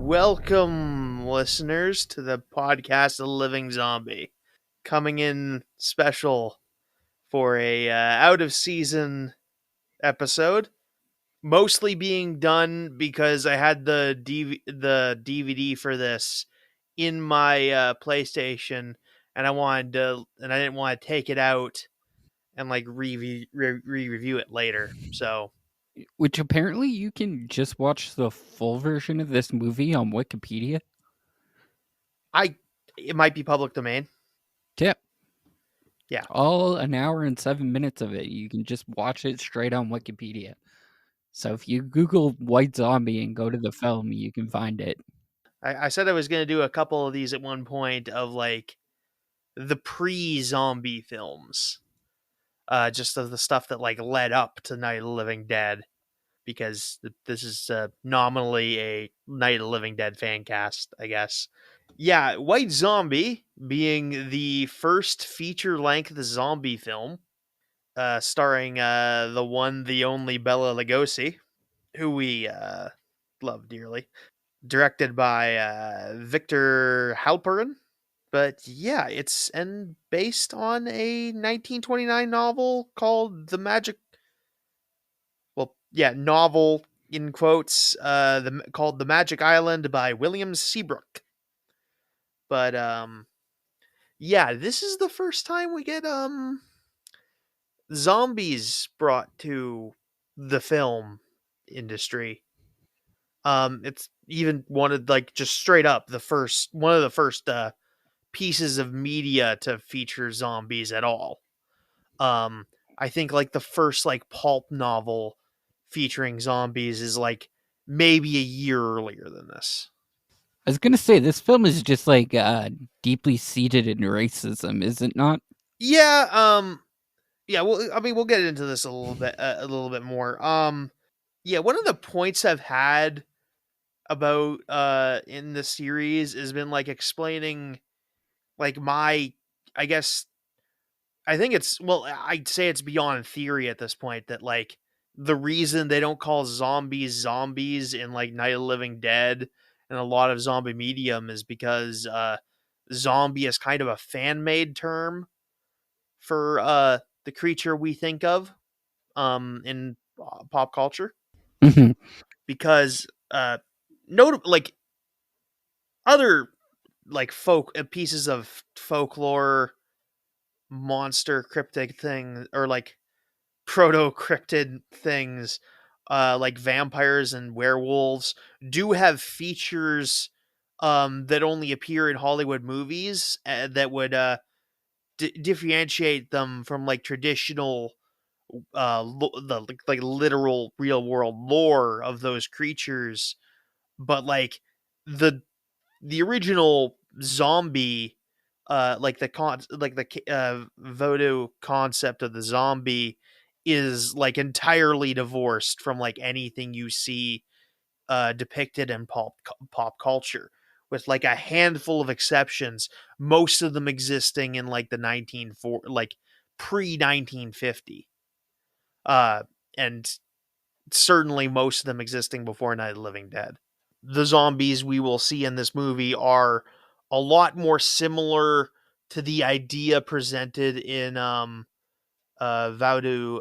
Welcome, listeners, to the podcast of Living Zombie. Coming in special for a out of season episode. Mostly being done because I had the DVD for this in my PlayStation, and I didn't want to take it out and like review it later. So Which apparently you can just watch the full version of this movie on Wikipedia. it might be public domain. Yep. Yeah. All an hour and 7 minutes of it. You can just watch it straight on Wikipedia. So if you Google White Zombie and go to the film, you can find it. I said I was going to do a couple of these at one point of like the pre-zombie films, just of the stuff that like led up to Night of the Living Dead, because this is nominally a Night of the Living Dead fan cast, I guess. Yeah, White Zombie being the first feature-length zombie film, starring the one, the only Bela Lugosi, who we love dearly. Directed by Victor Halperin. But yeah, it's based on a 1929 novel called The Magic. Well, yeah, novel in quotes, called The Magic Island by William Seabrook. But yeah, this is the first time we get zombies brought to the film industry. It's even wanted like just straight up one of the first pieces of media to feature zombies at all. I think like the first like pulp novel featuring zombies is like maybe a year earlier than this. I was gonna say this film is just like deeply seated in racism, is it not? Yeah, yeah, well, I mean, we'll get into this a little bit more. Yeah, one of the points I've had about in the series has been like explaining like I guess I think I'd say it's beyond theory at this point that like the reason they don't call zombies in like Night of the Living Dead and a lot of zombie medium is because zombie is kind of a fan made term for the creature we think of in pop culture, Mhm. because notable like other like pieces of folklore, monster cryptic thing, or like proto cryptid things, like vampires and werewolves, do have features that only appear in Hollywood movies, that would differentiate them from like traditional like literal real world lore of those creatures. But like the the original zombie, like the voodoo concept of the zombie is like entirely divorced from like anything you see depicted in pop culture, with like a handful of exceptions, most of them existing in like the 1940, like pre 1950, uh and certainly most of them existing before Night of the Living Dead. The zombies we will see in this movie are a lot more similar to the idea presented in Voodoo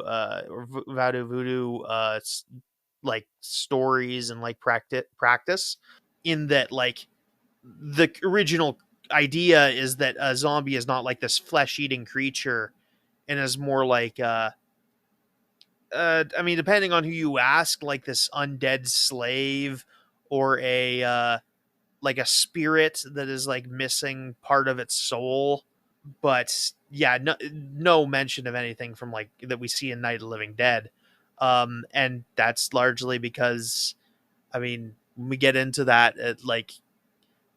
Voodoo like stories and like practice, in that like the original idea is that a zombie is not like this flesh-eating creature, and is more like I mean, depending on who you ask, like this undead slave, or a spirit that is like missing part of its soul. But yeah, no mention of anything from like that we see in Night of the Living Dead. And that's largely because, I mean, when we get into that, like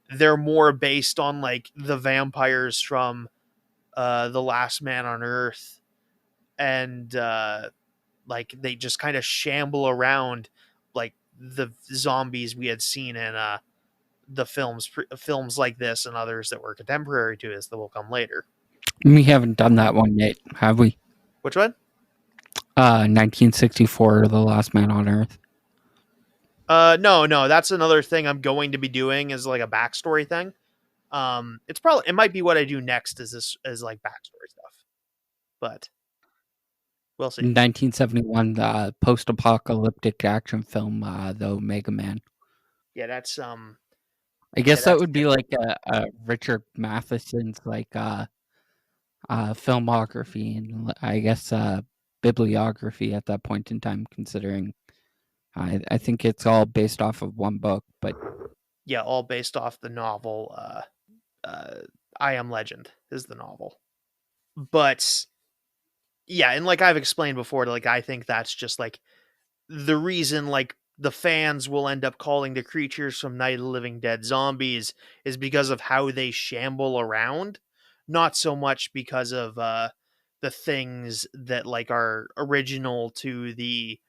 they're more based on like the vampires from The Last Man on Earth, and like they just kind of shamble around like the zombies we had seen in the films like this and others that were contemporary to us that will come later. We haven't done that one yet, have we? Which one? 1964, The Last Man on Earth. No, that's another thing I'm going to be doing is like a backstory thing. It might be what I do next is this is like backstory stuff, but we'll see. 1971, the post-apocalyptic action film, The Omega Man. Yeah, that's I yeah, guess that that's would be like a Richard Matheson's like filmography and I guess bibliography at that point in time. Considering I think it's all based off of one book, but yeah, all based off the novel. I Am Legend is the novel, but yeah, and like I've explained before, like I think that's just like the reason like the fans will end up calling the creatures from Night of the Living Dead zombies is because of how they shamble around, not so much because of the things that like are original to the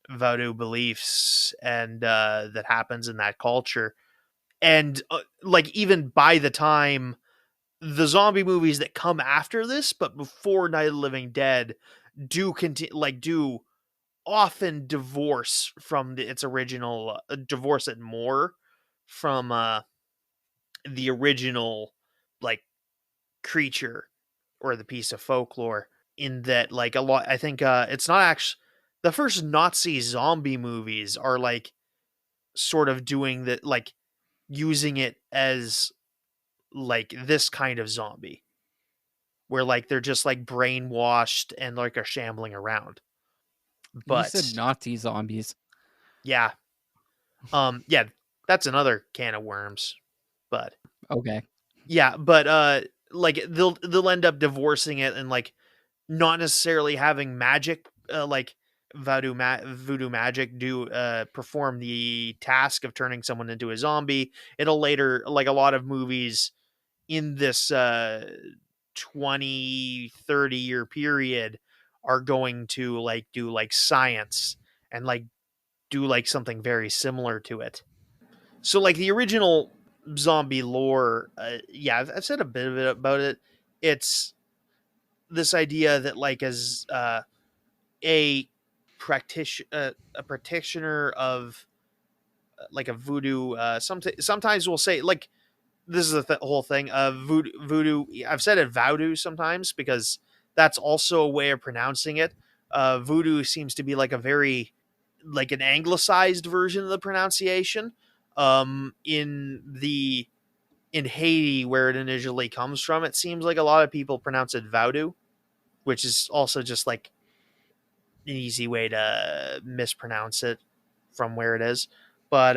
voodoo beliefs and that happens in that culture. And like even by the time the zombie movies that come after this, but before Night of the Living Dead, do continue like do often divorce from its original divorce it more from the original like creature or the piece of folklore in that like a lot I think it's not actually the first Nazi zombie movies are like sort of doing that like using it as like this kind of zombie where like they're just like brainwashed and like are shambling around. you said But Nazi zombies. yeah, yeah, that's another can of worms. But Okay. yeah, but like they'll end up divorcing it and like not necessarily having magic like voodoo magic do perform the task of turning someone into a zombie. It'll later like a lot of movies in this 20-30 year period are going to like do like science and like do like something very similar to it. So like the original zombie lore, yeah, I've said a bit of it about it. It's this idea that like as a a practitioner of like a voodoo, sometimes we'll say like this is the whole thing of voodoo. I've said it voodoo sometimes because that's also a way of pronouncing it. Voodoo seems to be like a very like an anglicized version of the pronunciation. In the in Haiti, where it initially comes from, it seems like a lot of people pronounce it voodoo, which is also just like an easy way to mispronounce it from where it is. But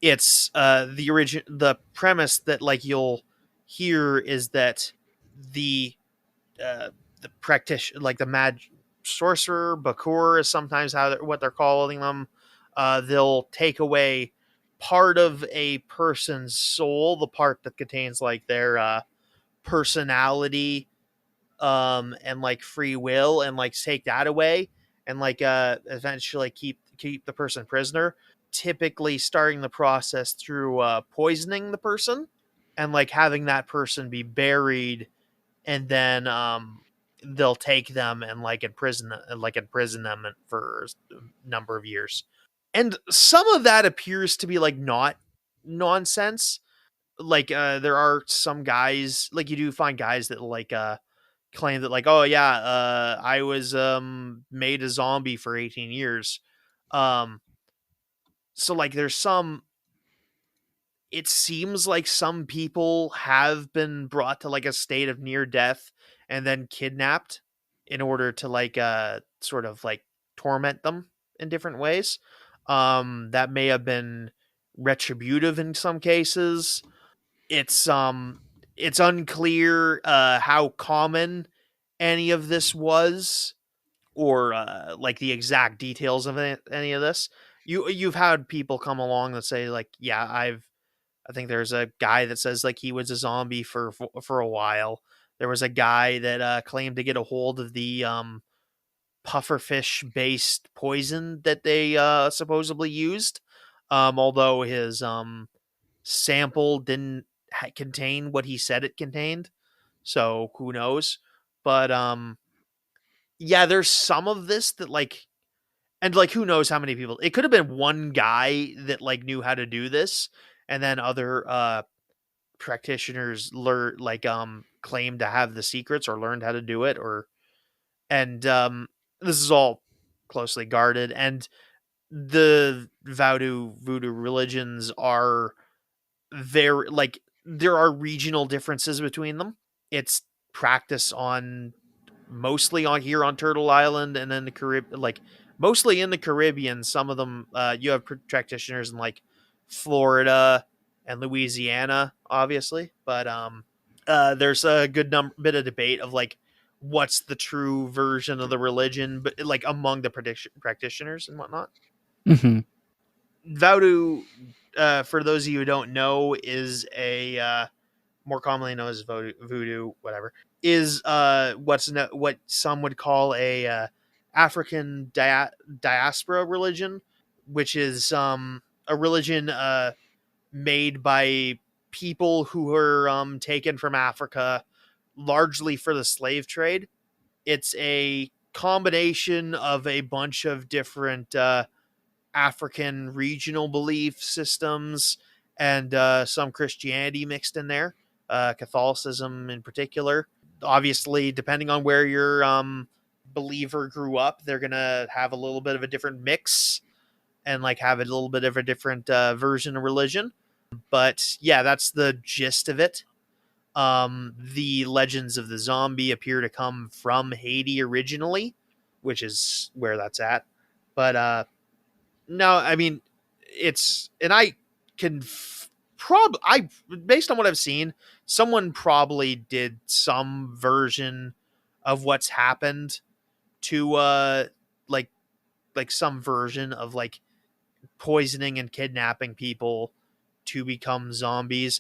it's the premise that like you'll hear is that the the practitioner like the mad sorcerer bakur is sometimes what they're calling them. They'll take away part of a person's soul, the part that contains like their personality and like free will and like take that away and like eventually keep the person prisoner, typically starting the process through poisoning the person and like having that person be buried and then they'll take them and like imprison them for a number of years. And some of that appears to be like not nonsense. Like there are some guys like you do find guys that like claim that like, oh yeah, I was made a zombie for 18 years. Um so like there's some it seems like some people have been brought to like a state of near death and then kidnapped in order to like sort of like torment them in different ways. That may have been retributive in some cases. It's unclear how common any of this was or like the exact details of any of this. You've had people come along that say like, yeah, I think there's a guy that says like he was a zombie for a while. There was a guy that claimed to get a hold of the pufferfish based poison that they supposedly used. Although his sample didn't contain what he said it contained, so who knows? But yeah, there's some of this that like And like who knows how many people, it could have been one guy that like knew how to do this, and then other practitioners learn like claimed to have the secrets or learned how to do it, or and this is all closely guarded. And the voodoo religions are very like, there are regional differences between them. It's practice on mostly on here on Turtle Island, and then the Caribbean, like mostly in the Caribbean. Some of them, you have practitioners in like Florida and Louisiana, obviously, but there's a good bit of debate of like what's the true version of the religion, but like among the practitioners and whatnot. Hmm. Voodoo, for those of you who don't know, is a more commonly known as voodoo, whatever, is what some would call a African diaspora religion, which is a religion made by people who were taken from Africa largely for the slave trade. It's a combination of a bunch of different African regional belief systems and some Christianity mixed in there, Catholicism in particular. Obviously, depending on where your believer grew up, they're gonna have a little bit of a different mix and like have a little bit of a different version of religion. But yeah, that's the gist of it. The legends of the zombie appear to come from Haiti originally, which is where that's at. But no, I mean, it's, and I can I, based on what I've seen, someone probably did some version of what's happened to like some version of like poisoning and kidnapping people to become zombies.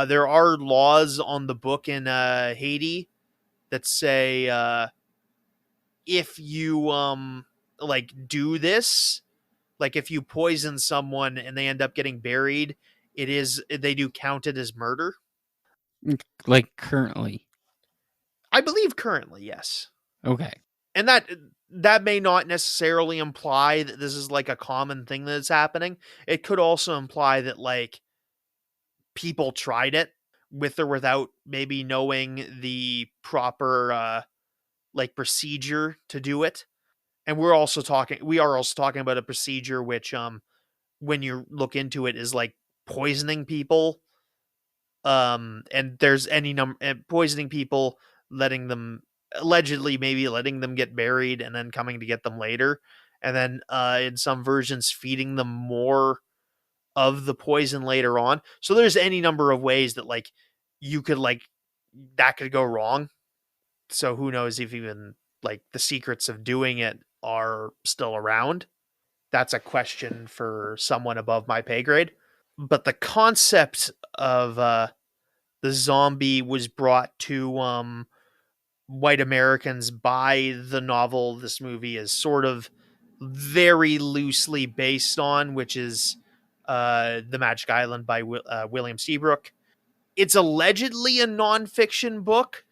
There are laws on the book in Haiti that say if you like do this, like if you poison someone and they end up getting buried, it is, they do count it as murder. Like currently. I believe currently, yes. Okay. And that may not necessarily imply that this is like a common thing that's happening. It could also imply that like people tried it with or without maybe knowing the proper like procedure to do it. And we are also talking about a procedure which when you look into it is like poisoning people, and there's any number poisoning people, letting them, allegedly maybe letting them get buried and then coming to get them later, and then in some versions feeding them more of the poison later on. So there's any number of ways that like you could like that could go wrong. So who knows if even like the secrets of doing it are still around. That's a question for someone above my pay grade. But the concept of the zombie was brought to white Americans by the novel this movie is sort of very loosely based on, which is The Magic Island by William Seabrook. It's allegedly a nonfiction book,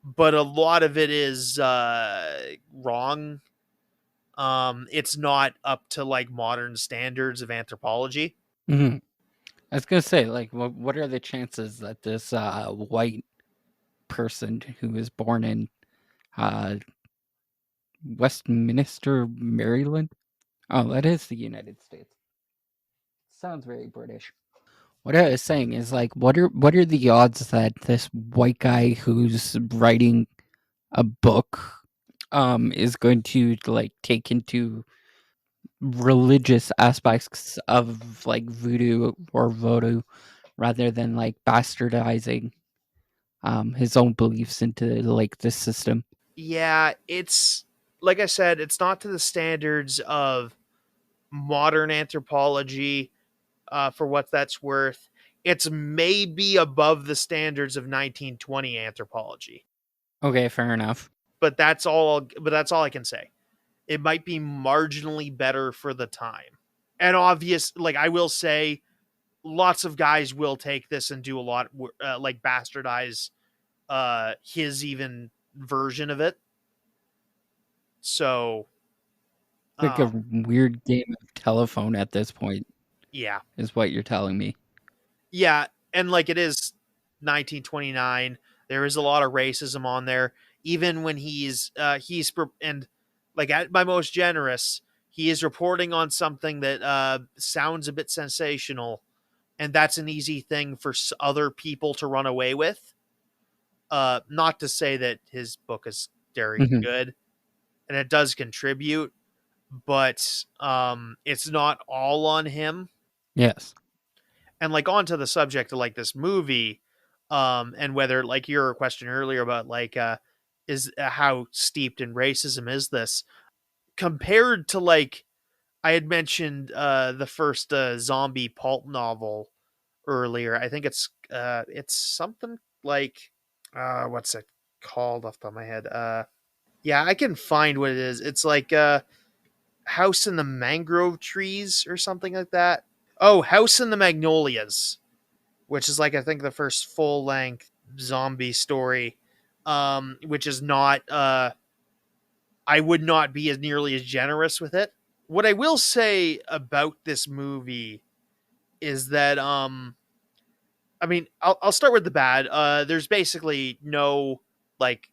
but a lot of it is wrong. It's not up to like modern standards of anthropology. Hmm. I was gonna say, like, what are the chances that this white person who was born in uh, Westminster, Maryland? Oh, that is the United States. Sounds very British. What I was saying is, like, what are the odds that this white guy who's writing a book is going to like take into religious aspects of like voodoo or voodoo rather than like bastardizing his own beliefs into like this system. Yeah, it's like I said, it's not to the standards of modern anthropology, for what that's worth. It's maybe above the standards of 1920 anthropology, Okay, fair enough. but that's all. But that's all I can say. It might be marginally better for the time. And obvious, like I will say, lots of guys will take this and do a lot, like bastardize his even version of it. So Like a Um, weird game of telephone at this point, yeah, is what you're telling me. yeah, and like it is 1929. There is a lot of racism on there. Even when and like at my most generous, he is reporting on something that sounds a bit sensational, and that's an easy thing for other people to run away with. Not to say that his book is very Mhm. good, and it does contribute, but it's not all on him. Yes. And like onto the subject of like this movie, and whether like your question earlier about like is how steeped in racism is this compared to like I had mentioned the first zombie pulp novel earlier. I think it's something like what's it called off the top of my head? Yeah, I can find what it is. It's like House in the Mangrove Trees or something like that. Oh, House in the Magnolias, which is like I think the first full length zombie story, which is not. I would not be as nearly as generous with it. What I will say about this movie is that I mean, I'll start with the bad. There's basically no like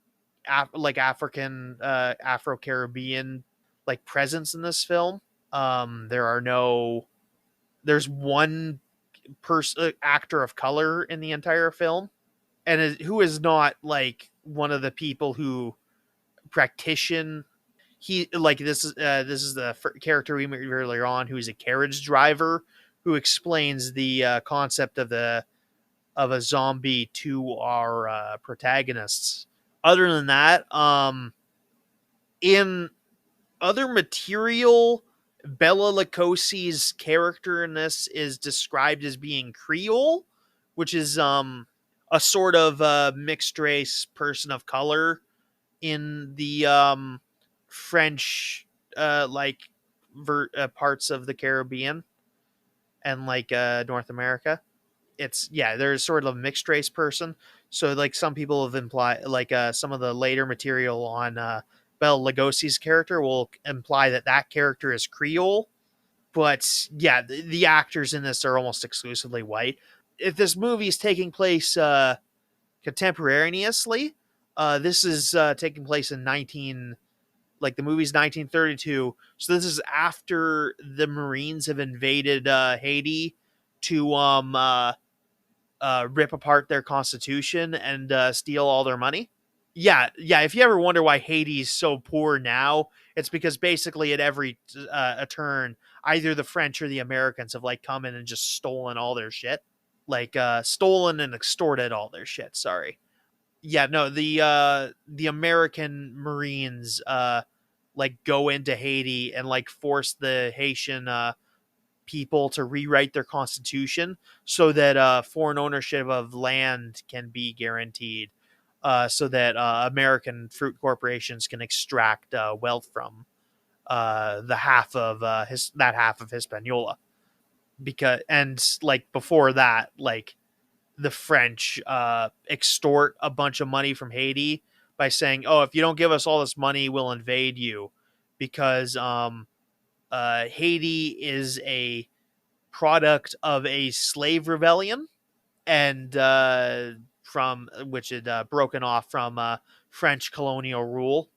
like African Afro Caribbean like presence in this film. There are no. There's one actor of color in the entire film, and who is not like one of the people who practition. He like this is the character we met earlier on, who is a carriage driver who explains the concept of a zombie to our protagonists. Other than that, in other material, Bella Lukosi's character in this is described as being Creole, which is a sort of mixed race person of color in the French like parts of the Caribbean and like North America. It's yeah, there's sort of a mixed race person. So like some people have implied like some of the later material on Bela Lugosi's character will imply that that character is Creole. But yeah, the actors in this are almost exclusively white. If this movie is taking place contemporaneously, this is taking place in 19 like the movie's 1932. So this is after the Marines have invaded Haiti to rip apart their constitution and steal all their money. Yeah, yeah. If you ever wonder why Haiti's so poor now, it's because basically at every a turn, either the French or the Americans have like come in and just stolen all their shit, like stolen and extorted all their shit. Sorry. Yeah, no, the American Marines like go into Haiti and like force the Haitian people to rewrite their constitution so that foreign ownership of land can be guaranteed, so that American fruit corporations can extract wealth from the half of that half of Hispaniola. Because and like before that, like the French extort a bunch of money from Haiti by saying, "Oh, if you don't give us all this money, we'll invade you," because Haiti is a product of a slave rebellion, and from which had broken off from French colonial rule.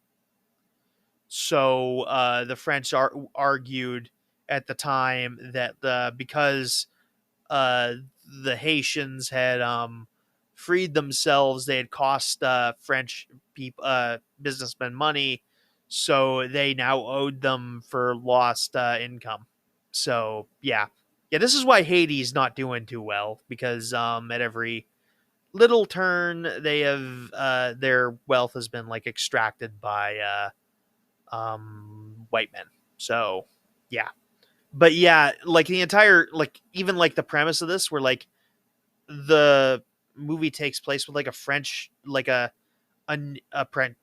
So the French argued at the time that because uh, the Haitians had freed themselves, they had cost French businessmen money, so they now owed them for lost income. So yeah, yeah, this is why Haiti's not doing too well because at every little turn they have their wealth has been like extracted by white men. So yeah, but yeah, like the entire like even like the premise of this, where like the movie takes place with like a French like a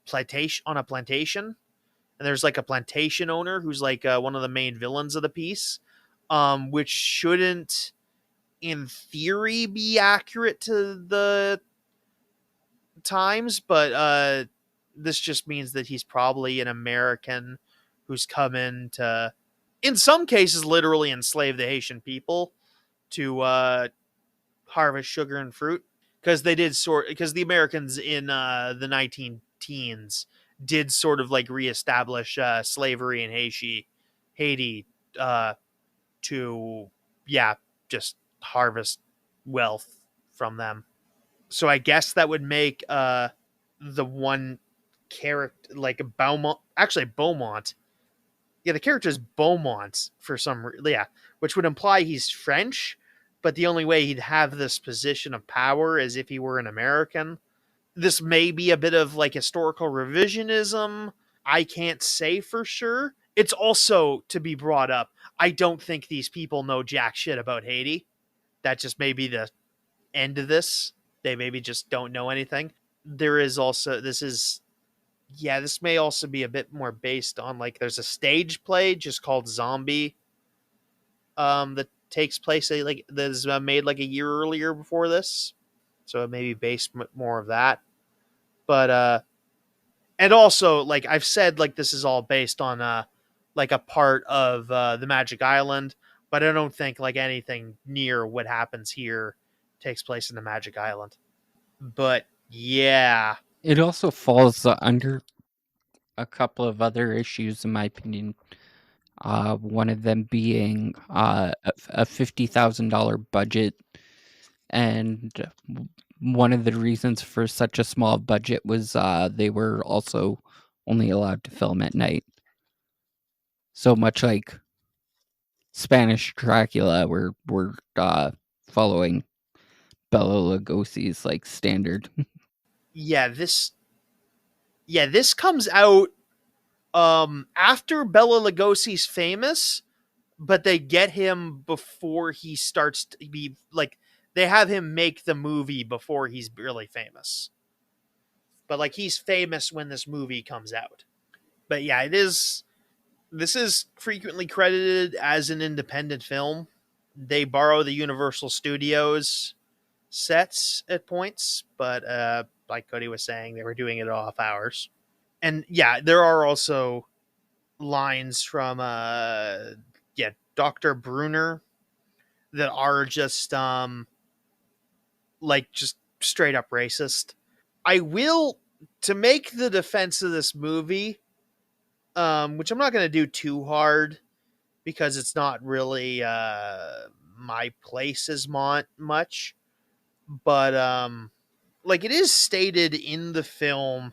plantation on a plantation, and there's like a plantation owner who's like one of the main villains of the piece, which shouldn't in theory be accurate to the times, but this just means that he's probably an American who's come in to, in some cases, literally enslave the Haitian people to harvest sugar and fruit, because they did because the Americans in the 19 teens did sort of like reestablish slavery in Haiti, uh, to, yeah, just harvest wealth from them. So I guess that would make the one character like Beaumont, actually Beaumont. Yeah, the character is Beaumont for some, yeah, which would imply he's French, but the only way he'd have this position of power is if he were an American. This may be a bit of like historical revisionism. I can't say for sure. It's also to be brought up. I don't think these people know jack shit about Haiti. That just may be the end of this. They maybe just don't know anything. There is also, this is, yeah, this may also be a bit more based on like there's a stage play just called Zombie, that takes place like that is made like a year earlier before this, so it may be based more of that. But and also like I've said, like this is all based on like a part of the Magic Island, but I don't think like anything near what happens here takes place in the Magic Island. But yeah, It also falls under a couple of other issues, in my opinion. One of them being a $50,000 budget, and one of the reasons for such a small budget was they were also only allowed to film at night. So much like Spanish Dracula, we're following Bela Lugosi's like standard. yeah, this comes out after Bela Lugosi's famous, but they get him before he starts to be like, they have him make the movie before he's really famous. But like he's famous when this movie comes out. But yeah, it is, this is frequently credited as an independent film. They borrow the Universal Studios sets at points, but like Cody was saying, they were doing it off hours. And yeah, there are also lines from yeah, Dr. Bruner that are just like just straight up racist. I will, to make the defense of this movie, which I'm not going to do too hard because it's not really my place as much, but like it is stated in the film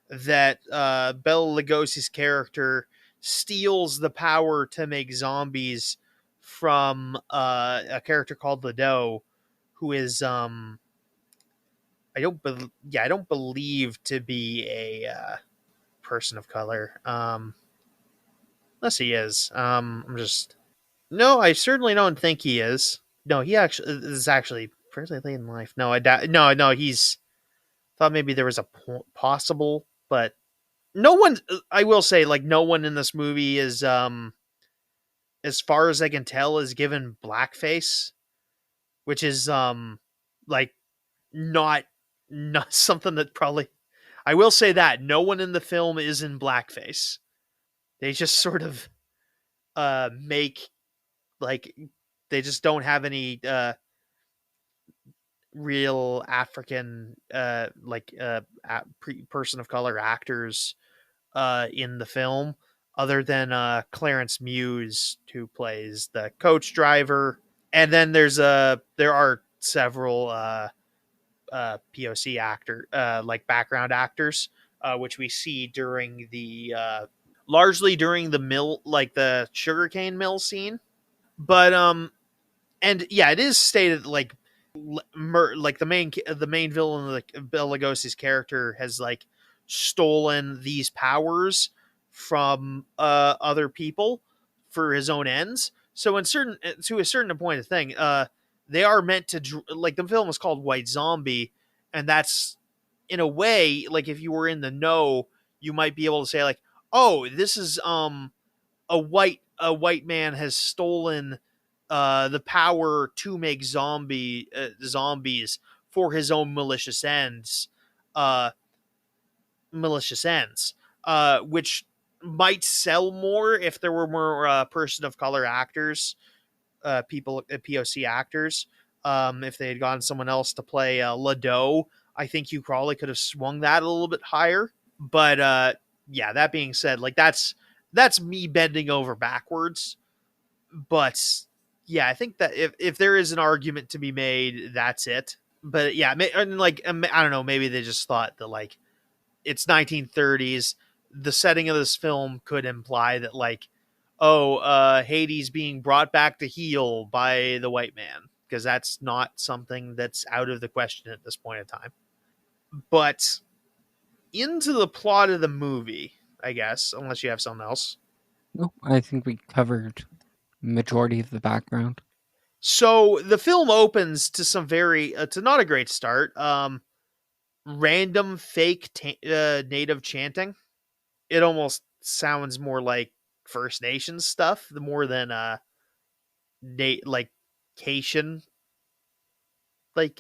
that Bela Lugosi's character steals the power to make zombies from a character called Ledo, who is I don't believe to be a person of color. Unless he is. I'm just, no. I certainly don't think he is. No, he actually is actually fairly late in life. No, I doubt. No, no, he's, thought maybe there was a possible, but no one. I will say, like, no one in this movie is, as far as I can tell, is given blackface, which is like not not something that probably. I will say that no one in the film is in blackface. They just sort of make like, they just don't have any real African person of color actors in the film, other than Clarence Muse, who plays the coach driver. And then there are several POC actor like background actors, which we see during the largely during the mill, like the sugarcane mill scene. But and yeah, it is stated like like the main villain, like Bela Lugosi's character, has like stolen these powers from other people for his own ends. So in certain, to a certain point of thing, they are meant to, like, the film is called White Zombie, and that's, in a way, like, if you were in the know, you might be able to say like, oh, this is a white man has stolen the power to make zombies for his own uh, malicious ends, which might sell more if there were more person of color actors, POC actors. If they had gotten someone else to play Lado, I think you probably could have swung that a little bit higher. But yeah, that being said, like that's me bending over backwards. But yeah, I think that if there is an argument to be made, that's it. But yeah, and like I don't know, maybe they just thought that like it's 1930s. The setting of this film could imply that like, oh, Hades being brought back to heal by the white man, because that's not something that's out of the question at this point in time. But into the plot of the movie, I guess, unless you have something else. No, I think we covered majority of the background. So the film opens to some very to not a great start. Random fake native chanting. It almost sounds more like First Nations stuff, the more than like Haitian, like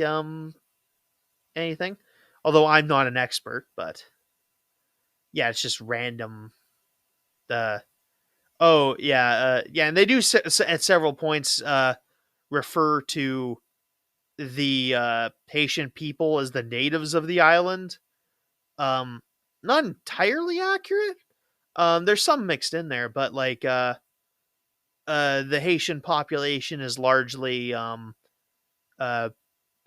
anything. Although I'm not an expert, but yeah, it's just random. Uh oh yeah, yeah, and they do at several points refer to the Haitian people as the natives of the island. Um, Not entirely accurate. There's some mixed in there, but like the Haitian population is largely uh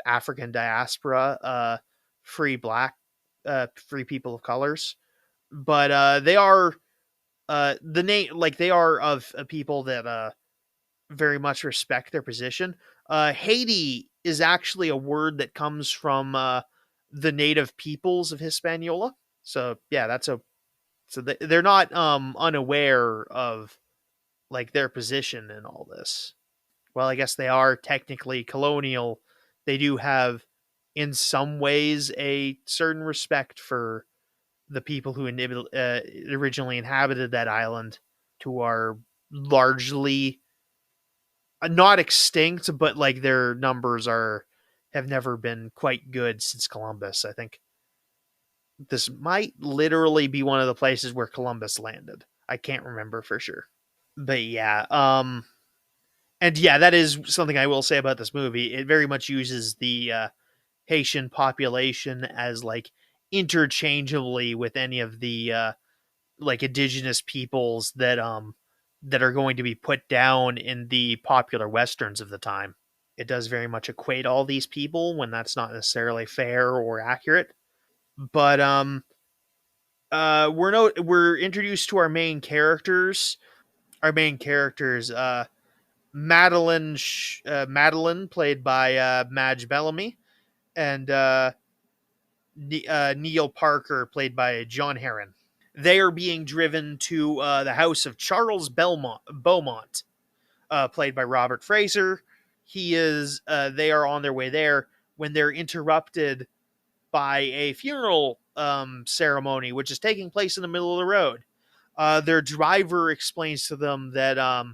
African diaspora, free people of colors. But they are the name like they are of people that very much respect their position. Haiti is actually a word that comes from the native peoples of Hispaniola. So yeah, that's a so they're not unaware of like their position in all this. Well, I guess they are technically colonial. They do have, in some ways, a certain respect for the people who originally inhabited that island, who are largely not extinct, but like their numbers are have never been quite good since Columbus. I think this might literally be one of the places where Columbus landed. I can't remember for sure. But yeah, and yeah, that is something I will say about this movie. It very much uses the Haitian population as like interchangeably with any of the like indigenous peoples that are going to be put down in the popular westerns of the time. It does very much equate all these people when that's not necessarily fair or accurate. But we're introduced to our main characters. Our main characters, Madeline, played by Madge Bellamy, and Neil Parker, played by John Herron. They are being driven to the house of Charles Beaumont, played by Robert Fraser. He is. They are on their way there when they're interrupted by a funeral ceremony, which is taking place in the middle of the road. Their driver explains to them that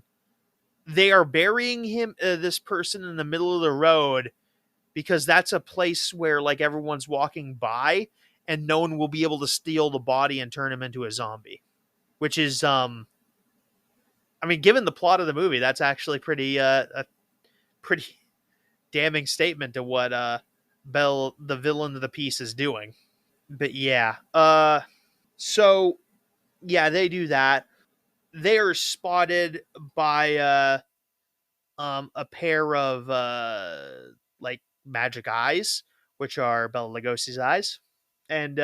they are burying this person, in the middle of the road because that's a place where like everyone's walking by and no one will be able to steal the body and turn him into a zombie, which is I mean, given the plot of the movie, that's actually pretty a pretty damning statement to what Bell, the villain of the piece, is doing. But yeah, so yeah, they do that. They are spotted by a pair of like magic eyes, which are Bela Lugosi's eyes, and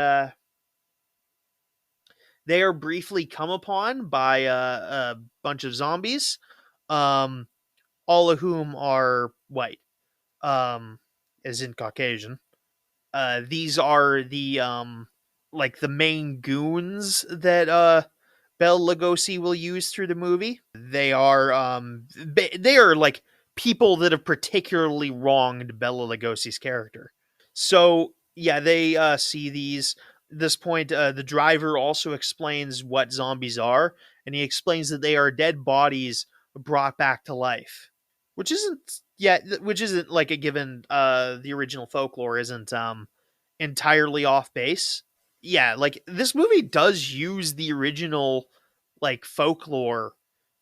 they are briefly come upon by a bunch of zombies, um, all of whom are white, as in Caucasian. These are the like the main goons that Bela Lugosi will use through the movie. They are like people that have particularly wronged Bela Lugosi's character. So yeah, they see these. At this point, the driver also explains what zombies are, and he explains that they are dead bodies brought back to life, which isn't which isn't like a given. The original folklore isn't entirely off base. Yeah, like this movie does use the original like folklore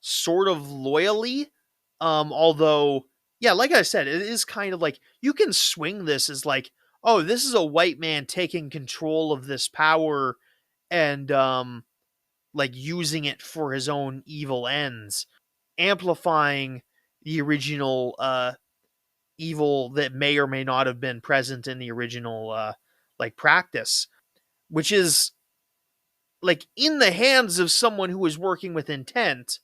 sort of loyally. Although, yeah, like I said, it is kind of like you can swing this as like, oh, this is a white man taking control of this power and like using it for his own evil ends, amplifying the original evil that may or may not have been present in the original like practice, which is like in the hands of someone who was working with intent,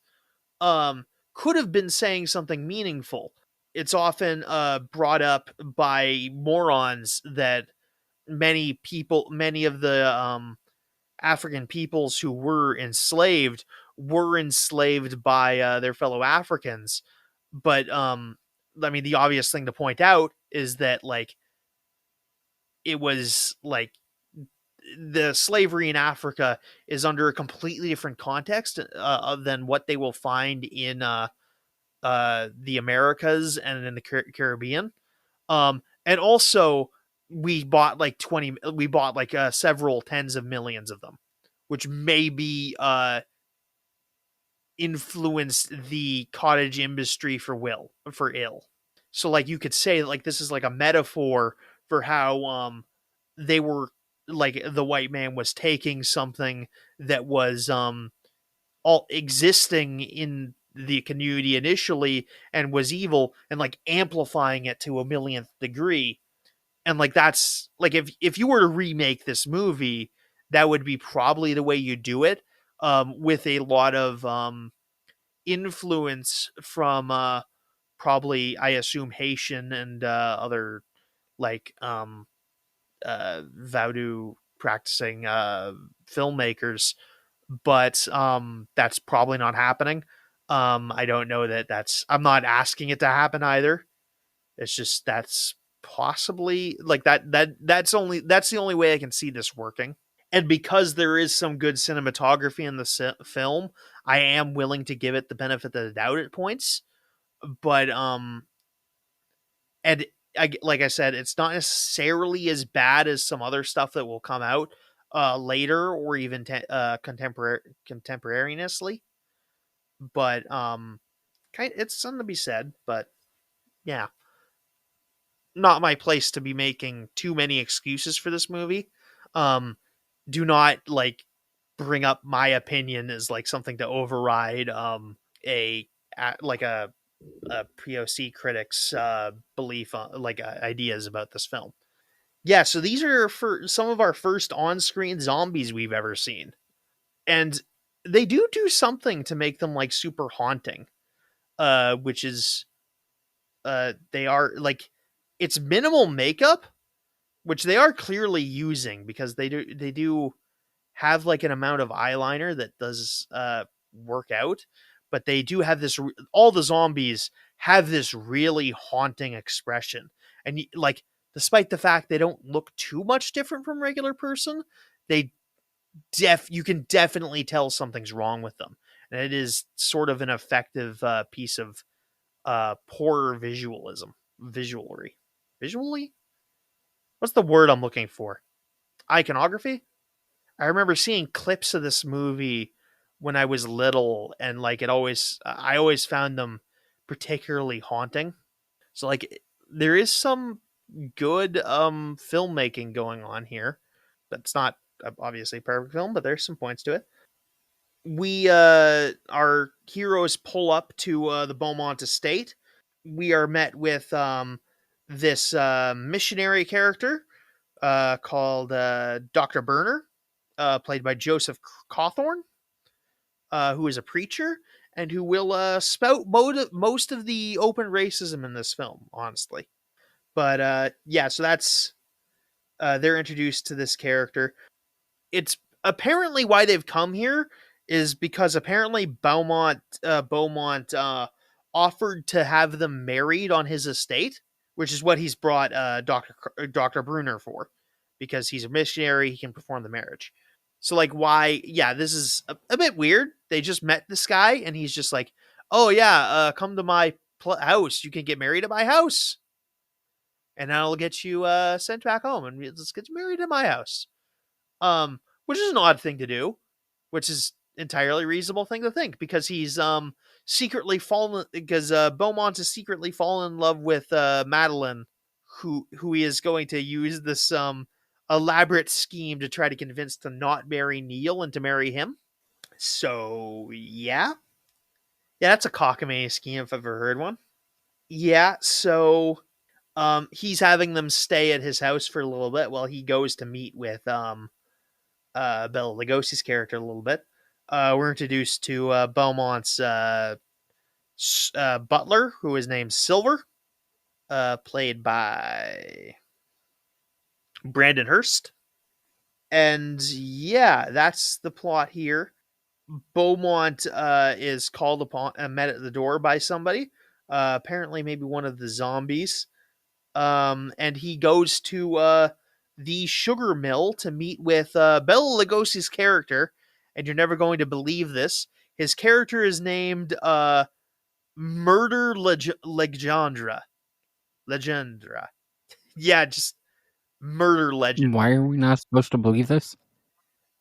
um could have been saying something meaningful. It's often brought up by morons that many of the African peoples who were enslaved by their fellow Africans. But I mean, the obvious thing to point out is that like it was like the slavery in Africa is under a completely different context than what they will find in the Americas and in the Caribbean. And also we bought like several tens of millions of them, which maybe influenced the cottage industry for ill. So like you could say like this is like a metaphor for how they were like the white man was taking something that was all existing in the community initially and was evil and like amplifying it to a millionth degree. And like that's like if you were to remake this movie, that would be probably the way you do it, with a lot of influence from probably I assume Haitian and other like voodoo practicing filmmakers, but that's probably not happening. I don't know that that's. I'm not asking it to happen either. It's just that's possibly like that's the only way I can see this working. And because there is some good cinematography in the film, I am willing to give it the benefit of the doubt at points. But and like I said, it's not necessarily as bad as some other stuff that will come out later or even contemporaneously. But it's something to be said. But yeah, not my place to be making too many excuses for this movie. Um, do not like bring up my opinion as like something to override like a POC critic's belief on like ideas about this film. Yeah, so these are for some of our first on-screen zombies we've ever seen, and they do something to make them like super haunting. Which is they are like it's minimal makeup, which they are clearly using because they do have like an amount of eyeliner that does work out, but they do have this. All the zombies have this really haunting expression, and like despite the fact they don't look too much different from regular person, they you can definitely tell something's wrong with them, and it is sort of an effective piece of poor visually. Visually, what's the word I'm looking for? Iconography. I remember seeing clips of this movie when I was little, and like I always found them particularly haunting. So like, there is some good filmmaking going on here. That's not obviously a perfect film, but there's some points to it. We our heroes pull up to the Beaumont estate. We are met with this missionary character called Dr. Burner, played by Joseph Cawthorn, who is a preacher and who will spout most of the open racism in this film, honestly. But yeah, so that's they're introduced to this character. It's apparently why they've come here is because apparently Beaumont offered to have them married on his estate, which is what he's brought Dr. Bruner for, because he's a missionary, he can perform the marriage. So like why yeah, this is a bit weird. They just met this guy and he's just like, "Oh yeah, come to my house. You can get married at my house." And I'll get you sent back home and let's get married at my house. Which is an odd thing to do, which is entirely reasonable thing to think because he's secretly fallen because Beaumont is secretly fallen in love with Madeline, who he is going to use this elaborate scheme to try to convince to not marry Neil and to marry him. So yeah, that's a cockamamie scheme if I've ever heard one. Yeah, so he's having them stay at his house for a little bit while he goes to meet with Bela Lugosi's character a little bit. We're introduced to Beaumont's butler, who is named Silver, played by Brandon Hurst. And yeah, that's the plot here. Beaumont is called upon, met at the door by somebody, apparently maybe one of the zombies. And he goes to the sugar mill to meet with Bela Lugosi's character. And you're never going to believe this. His character is named Murder Legendra. Legendra. Yeah, just Murder Legend Why are we not supposed to believe this?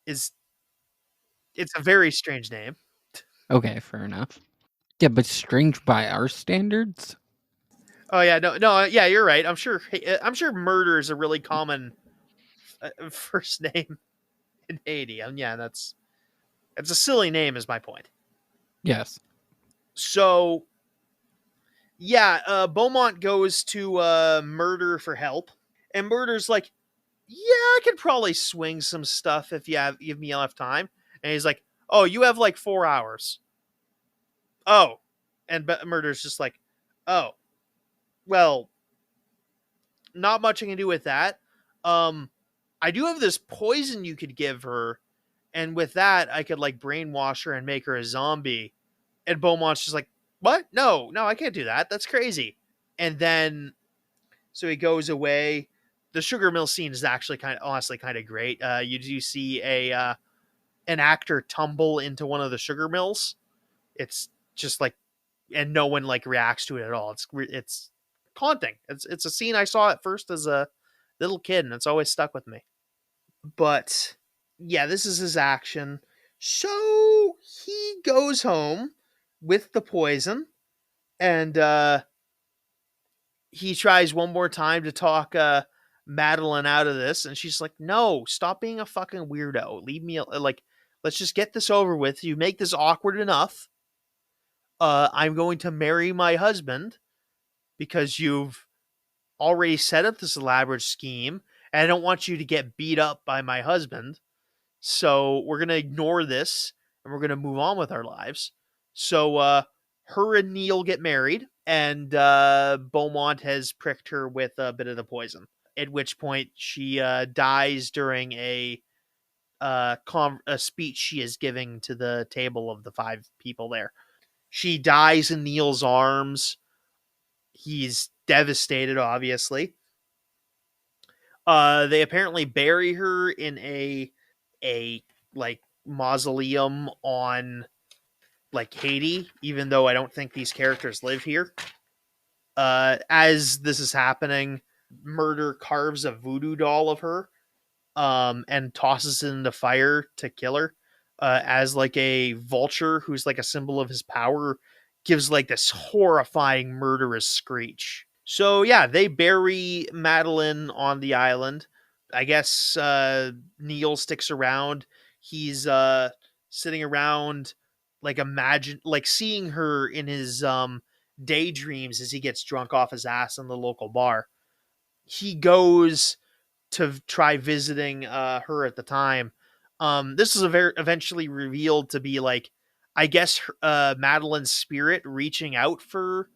is it's a very strange name. Okay, fair enough. Yeah, but strange by our standards? Oh yeah, no, yeah, you're right. I'm sure Murder is a really common first name in Haiti. Yeah, that's a silly name, is my point. Yes. So yeah, Beaumont goes to Murder for help, and Murder's like, "Yeah, I could probably swing some stuff if give me enough time." And he's like, "Oh, you have like 4 hours." Oh, and Murder's just like, "Oh, well, not much I can do with that. Um, I do have this poison you could give her, and with that, I could like brainwash her and make her a zombie." And Beaumont's just like, "What? No, I can't do that. That's crazy." And then so he goes away. The sugar mill scene is actually honestly kind of great. You do see a an actor tumble into one of the sugar mills. It's just like, and no one like reacts to it at all. It's haunting. It's a scene I saw at first as a little kid, and it's always stuck with me. But yeah, this is his action. So he goes home with the poison, and he tries one more time to talk Madeline out of this, and she's like, "No, stop being a fucking weirdo. Leave me like, let's just get this over with. You make this awkward enough. I'm going to marry my husband because you've already set up this elaborate scheme, and I don't want you to get beat up by my husband. So we're gonna ignore this and we're gonna move on with our lives." So her and Neil get married, and Beaumont has pricked her with a bit of the poison. At which point she dies during a speech she is giving to the table of the 5 people there. She dies in Neil's arms. He's devastated, obviously. They apparently bury her in a like mausoleum on like Haiti, even though I don't think these characters live here. As this is happening, Murder carves a voodoo doll of her, and tosses it into fire to kill her. As like a vulture who's like a symbol of his power, gives like this horrifying murderous screech. So yeah, they bury Madeline on the island. I guess Neil sticks around. He's sitting around like imagine like seeing her in his daydreams as he gets drunk off his ass in the local bar. He goes to try visiting her at the time. This is eventually revealed to be like, I guess, Madeline's spirit reaching out for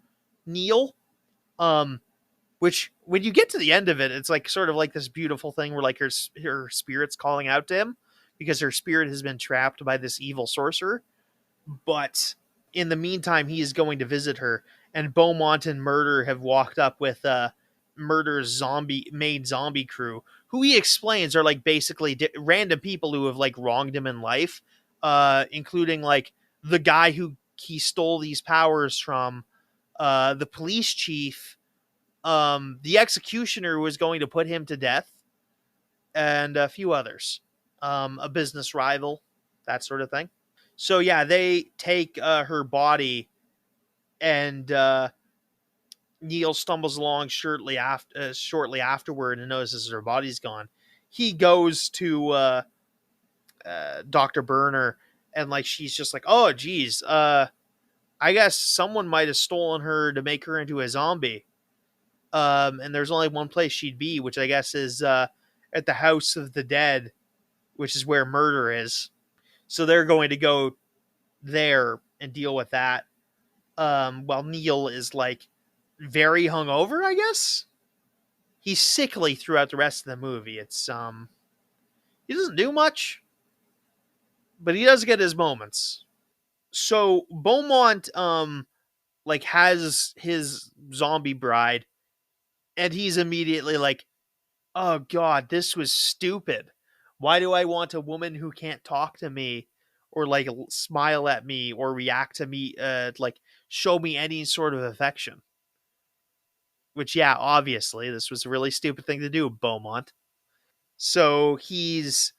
Neil. Um, which when you get to the end of it, it's like sort of like this beautiful thing where like her spirit's calling out to him because her spirit has been trapped by this evil sorcerer. But in the meantime, he is going to visit her, and Beaumont and Murder have walked up with Murder's zombie crew, who he explains are like basically random people who have like wronged him in life, including like the guy who he stole these powers from, the police chief, the executioner who was going to put him to death, and a few others, a business rival, that sort of thing. So yeah, they take her body, and Neil stumbles along shortly afterward and notices her body's gone. He goes to Dr. Burner, and like she's just like, "Oh, geez, I guess someone might have stolen her to make her into a zombie." And there's only one place she'd be, which I guess is at the House of the Dead, which is where murder is. So they're going to go there and deal with that. While Neil is like very hungover, I guess. He's sickly throughout the rest of the movie. It's he doesn't do much, but he does get his moments. So Beaumont like has his zombie bride, and he's immediately like, "Oh god, this was stupid. Why do I want a woman who can't talk to me or like smile at me or react to me like show me any sort of affection?" Which yeah, obviously this was a really stupid thing to do, Beaumont. So he's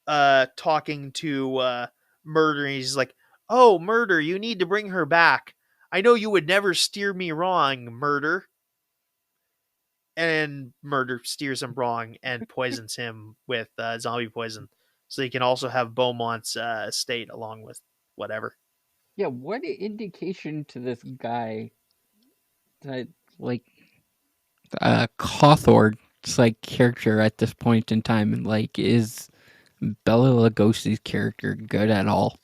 talking to Murder, and he's like, "Oh, Murder, you need to bring her back. I know you would never steer me wrong, Murder." And Murder steers him wrong and poisons him with zombie poison, so he can also have Beaumont's estate along with whatever. Yeah, what indication to this guy that like Cawthorn's like character at this point in time, and like is Bela Lugosi's character good at all?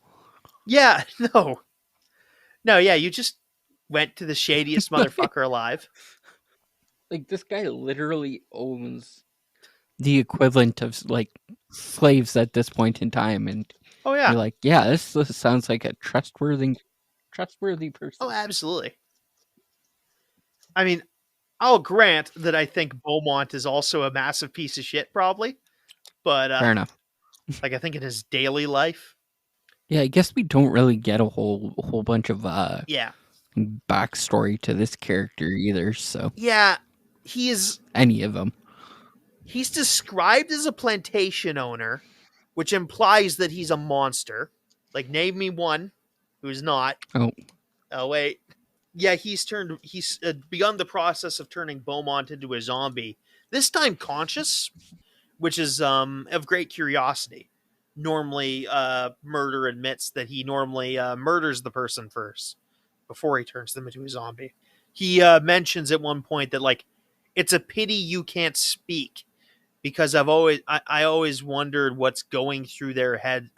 Yeah, no, no, yeah, you just went to the shadiest motherfucker alive. Like this guy literally owns the equivalent of like slaves at this point in time, and Oh yeah, you're like, yeah, this sounds like a trustworthy oh person. absolutely. I mean, I'll grant that I think Beaumont is also a massive piece of shit, probably, but Fair enough. like I think in his daily life, Yeah, I guess we don't really get a whole bunch of yeah, backstory to this character either. So yeah, he's any of them. he's described as a plantation owner, which implies that he's a monster. Like, name me one who's not. Oh, Oh wait, yeah, he's begun the process of turning Beaumont into a zombie. This time conscious, which is of great curiosity. Normally, Murder admits that he normally murders the person first before he turns them into a zombie. He mentions at one point that like it's a pity you can't speak because I always wondered what's going through their head.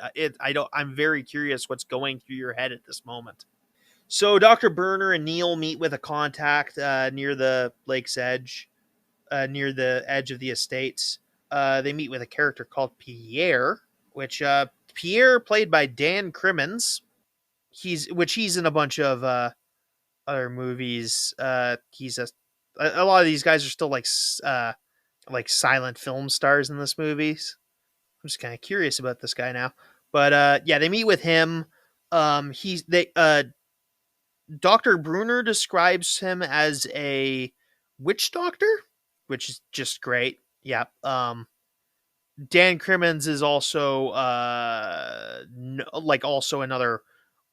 I'm very curious what's going through your head at this moment. So Dr. Burner and Neil meet with a contact near the lake's edge, near the edge of the estates. They meet with a character called Pierre, which Pierre played by Dan Crimmins. He's in a bunch of other movies. He's a lot of these guys are still like silent film stars in this movies. I'm just kind of curious about this guy now. But yeah, they meet with him. He's they Dr. Bruner describes him as a witch doctor, which is just great. Yeah. Dan Crimmins is also like also another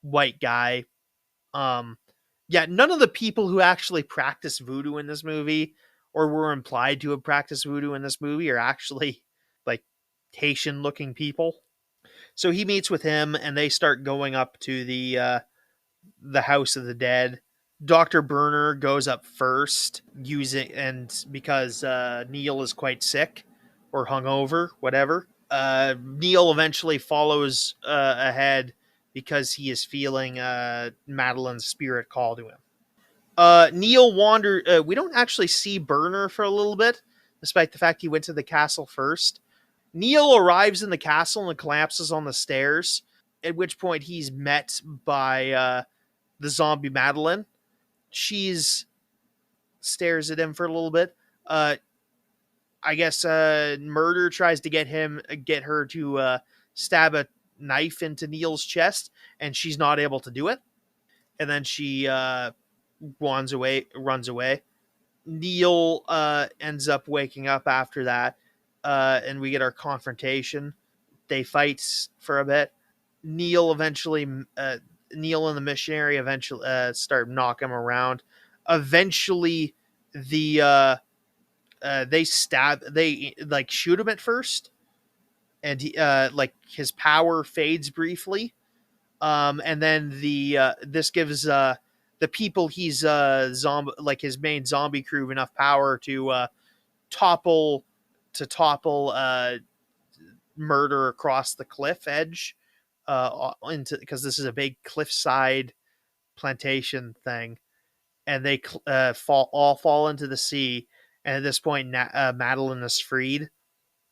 white guy. Um yeah, none of the people who actually practice voodoo in this movie or were implied to have practiced voodoo in this movie are actually like Haitian looking people. So he meets with him and they start going up to the House of the Dead. Dr. Burner goes up first using and because Neil is quite sick or hungover, whatever. Neil eventually follows ahead because he is feeling Madeline's spirit call to him. Neil wander. We don't actually see Burner for a little bit, despite the fact he went to the castle first. Neil arrives in the castle and collapses on the stairs. At which point he's met by the zombie Madeline. She's stares at him for a little bit. Uh, I guess Murder tries to get her to stab a knife into Neil's chest, and she's not able to do it. And then she runs away. Runs away. Neil ends up waking up after that, and we get our confrontation. They fight for a bit. Neil eventually, Neil and the missionary eventually start knocking him around. Eventually, the they like shoot him at first, and he, like his power fades briefly. And then this gives the people he's zombie like his main zombie crew enough power topple topple murder across the cliff edge into because this is a big cliffside plantation thing, and they fall into the sea. And at this point, Madeline is freed,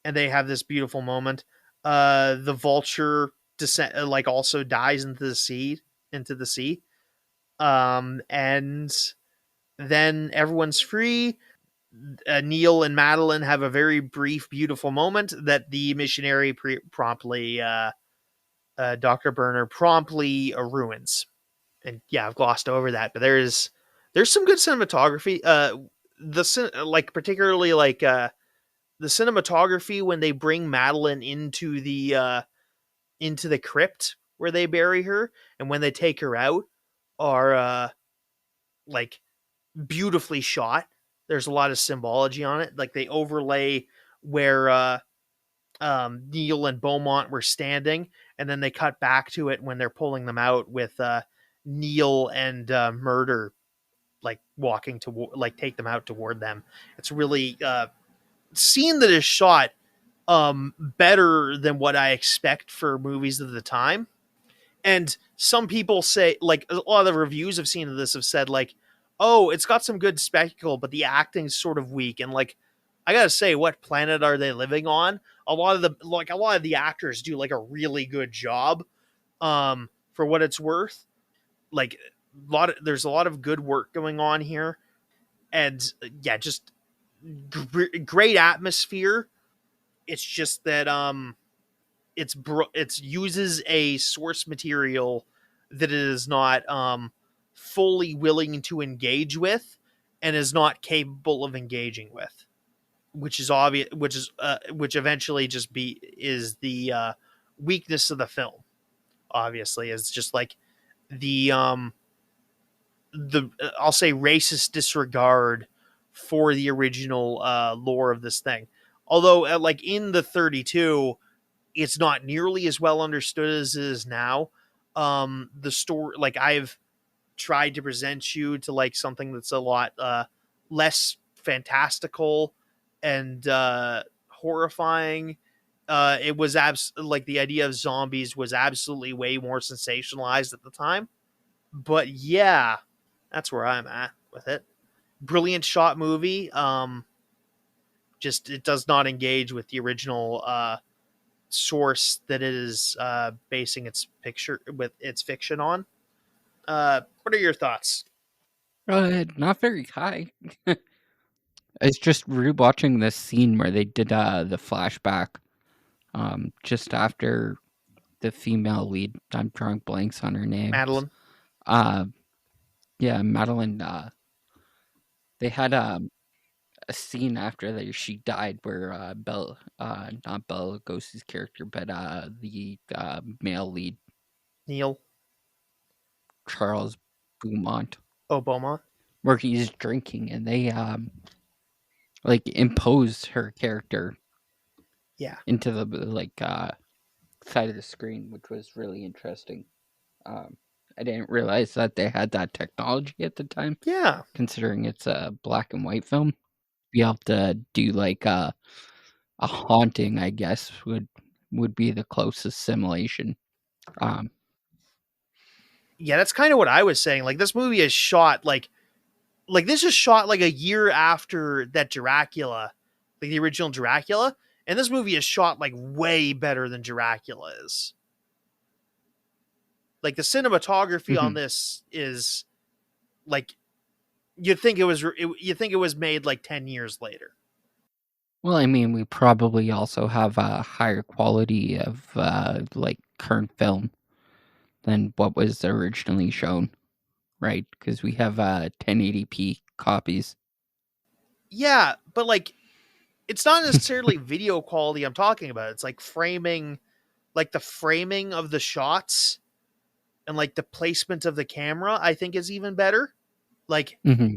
and they have this beautiful moment. The vulture descent like also dies into the sea. And then everyone's free. Neil and Madeline have a very brief, beautiful moment that the missionary promptly, Dr. Burner promptly ruins. And yeah, I've glossed over that, but there's some good cinematography. Like particularly like the cinematography when they bring Madeline into the crypt where they bury her, and when they take her out, are like beautifully shot. There's a lot of symbology on it. Like they overlay where Neil and Beaumont were standing, and then they cut back to it when they're pulling them out with Neil and Murder like walking to like take them out toward them. It's really scene that is shot better than what I expect for movies of the time. And some people say, like a lot of the reviews I've seen of this have said, like, oh, it's got some good spectacle, but the acting's sort of weak. And like, I gotta say, what planet are they living on? A lot of the actors do like a really good job. For what it's worth, like there's a lot of good work going on here, and yeah, just great atmosphere. It's just that it's uses a source material that it is not fully willing to engage with and is not capable of engaging with, which is obvious, which eventually just be is the weakness of the film. Obviously, is just like the I'll say racist disregard for the original lore of this thing. Although, like in the 32, it's not nearly as well understood as it is now. The story, like I've tried to present you to like something that's a lot less fantastical and horrifying. It was like the idea of zombies was absolutely way more sensationalized at the time. But yeah, that's where I'm at with it. Brilliant shot movie. Just it does not engage with the original source that it is basing its picture with its fiction on. What are your thoughts? Not very high. It's just rewatching this scene where they did the flashback just after the female lead. I'm drawing blanks on her names. Madeline? Uh, yeah, Madeline. They had a scene after that she died where not Bella Lugosi's character, but the male lead, Neil? Charles Beaumont, Oh, Beaumont? where he's drinking and they like imposed her character Yeah. into the like side of the screen, which was really interesting. Um, I didn't realize that they had that technology at the time, Yeah. considering it's a black and white film. Be able to do like a haunting, I guess, would be the closest simulation. Um, Yeah, that's kind of what I was saying. Like this movie is shot like this is shot like a year after that Dracula, like the original Dracula, and this movie is shot like way better than Dracula is. Like the cinematography on mhm. this is like you think it was made like 10 years later. Well, I mean, we probably also have a higher quality of like current film than what was originally shown, right? Because we have 1080p copies. Yeah, but like it's not necessarily video quality I'm talking about. It's like framing, like the framing of the shots and like the placement of the camera, I think is even better. Like Hmm.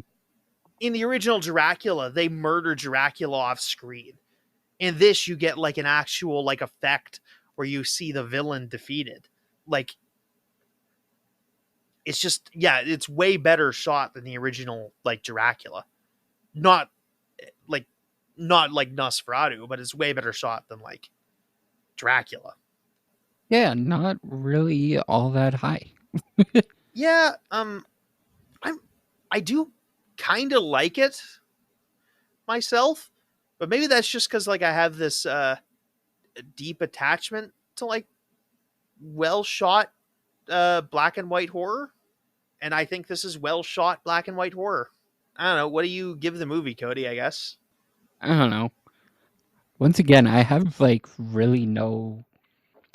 in the original Dracula, they murder Dracula off screen. In this, you get like an actual like effect where you see the villain defeated. Like it's just yeah, it's way better shot than the original like Dracula. Not like not like Nosferatu, but it's way better shot than like Dracula. Yeah, not really all that high. Yeah, I'm I do kind of like it myself, but maybe that's just because like I have this deep attachment to like well shot black and white horror, and I think this is well shot black and white horror. I don't know. What do you give the movie, Cody? I guess. I don't know. Once again, I have like really no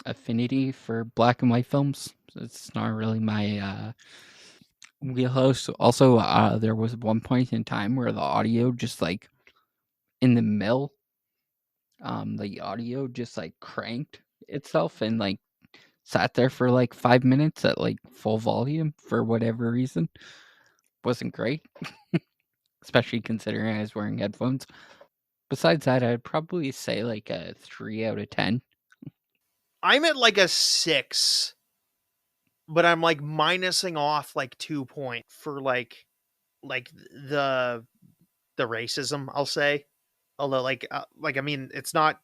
affinity for black and white films. It's not really my wheelhouse. Also, there was one point in time where the audio just like in the mill, the audio just like cranked itself and like sat there for like 5 minutes at like full volume for whatever reason. Wasn't great, especially considering I was wearing headphones. Besides that, I'd probably say like a 3 out of 10. I'm at like a 6, but I'm like minusing off like 2 point for like the racism. I'll say, although like I mean, it's not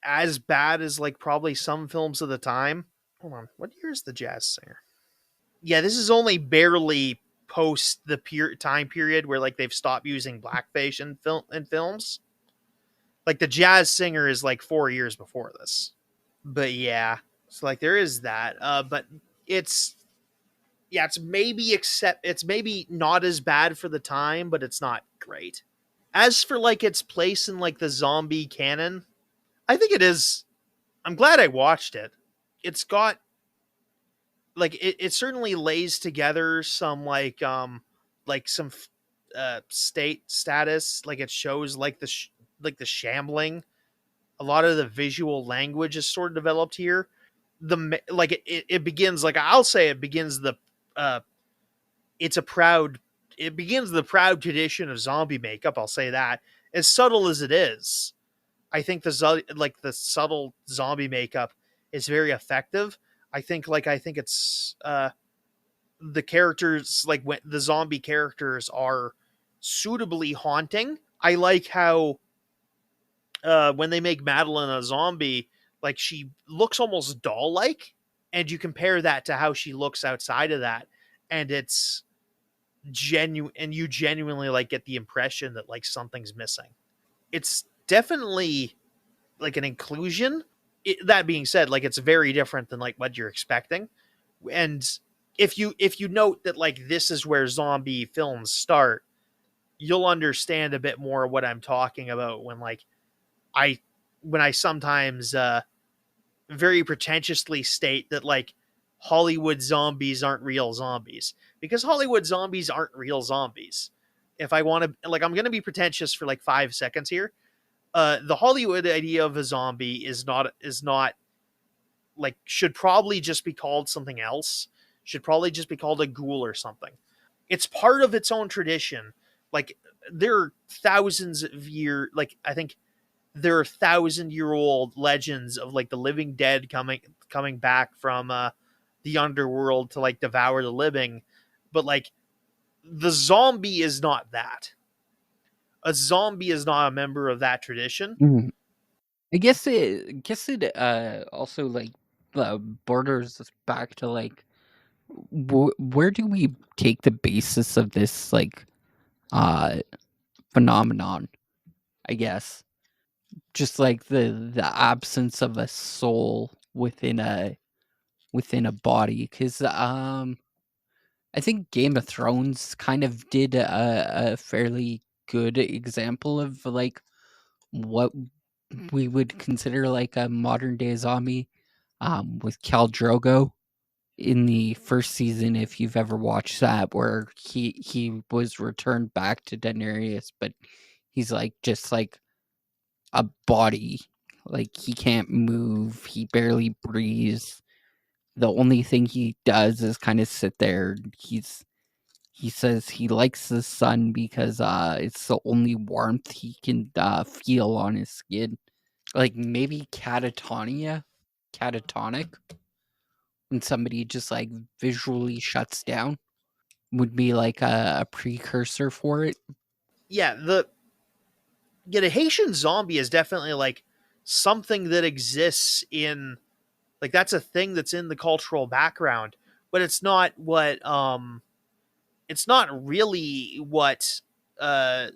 as bad as like probably some films of the time. Hold on, what year is the Jazz Singer? Yeah, this is only barely post the time period where like they've stopped using blackface in films. Like the Jazz Singer is like 4 years before this. But yeah, so like there is that. But it's yeah, it's maybe not as bad for the time, but it's not great. As for like its place in like the zombie canon, I think it is. I'm glad I watched it. It's got like it certainly lays together some like some state status. Like it shows like like the shambling. A lot of the visual language is sort of developed here. Like it begins like I'll say it begins the uh it's a proud it begins the proud tradition of zombie makeup. I'll say that as subtle as it is. I think like the subtle zombie makeup is very effective. I think it's the characters like when the zombie characters are suitably haunting. I like how when they make Madeline a zombie, like she looks almost doll like, and you compare that to how she looks outside of that, and it's genuine, and you genuinely like get the impression that like something's missing. It's definitely like an inclusion. That being said, like it's very different than like what you're expecting, and if you note that like this is where zombie films start, you'll understand a bit more what I'm talking about I when I sometimes very pretentiously state that like Hollywood zombies aren't real zombies, because Hollywood zombies aren't real zombies. If I want to like I'm going to be pretentious for like 5 seconds here. The Hollywood idea of a zombie is not like should probably just be called something else. Should probably just be called a ghoul or something. It's part of its own tradition. Like there are thousands of like I think there are 1,000-year-old legends of like the living dead coming back from the underworld to like devour the living, but like the zombie is not that. A zombie is not a member of that tradition. Mhm. I guess it also like borders us back to like where do we take the basis of this like uh phenomenon? I guess just like the absence of a soul within a body, because I think Game of Thrones kind of did a fairly good example of like what we would consider like a modern day zombie, with Khal Drogo in the first season. If you've ever watched that, where he was returned back to Daenerys, but he's like just like a body, Like, he can't move, he barely breathes. The only thing he does is kind of sit there. He says he likes the sun because it's the only warmth he can feel on his skin. Like maybe catatonic, when somebody just like visually shuts down, would be like a precursor for it. Yeah, the Haitian zombie is definitely like something that exists in, like, that's a thing that's in the cultural background, but it's not really uh